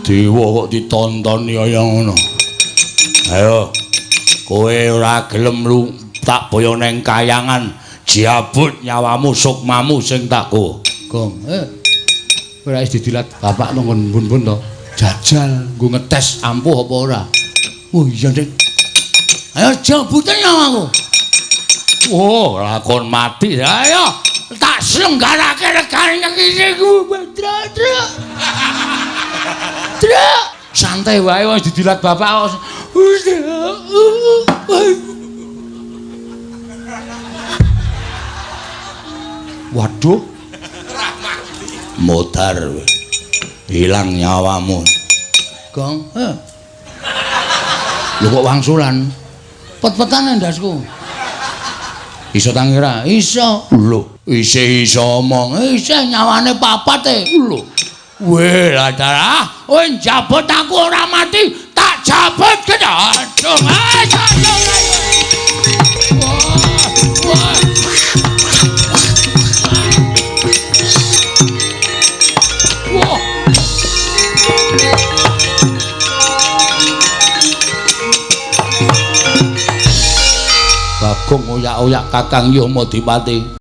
dewa kok ditontoni kaya ngono. Ayo, kowe ora gelem lu tak boyo neng kayangan, jabut nyawamu sukmamu sing tak kowe. Gong, ora wis didilat bapak nang mbun-mbun to. Jajal nggo ngetes ampuh apa ora. Oh iya, Dik. Ayo jabute nyawaku. Oh, lakon mati. Ayo, tak slenggarake regane iki ku, Truk. Truk. Santai wae wis didilat bapak. Waduh. Modar. Hilang nyawamu. Gong, lho kok wangsulan? Pet-petane ndasku. Iso tangira? Iso. Lho, isih iso omong. Isih nyawane papat lho. Weh, ladara, kowe njabut aku ora mati, tak jabut kedadung. Bagong oyak-oyak Kakang Yamadipati.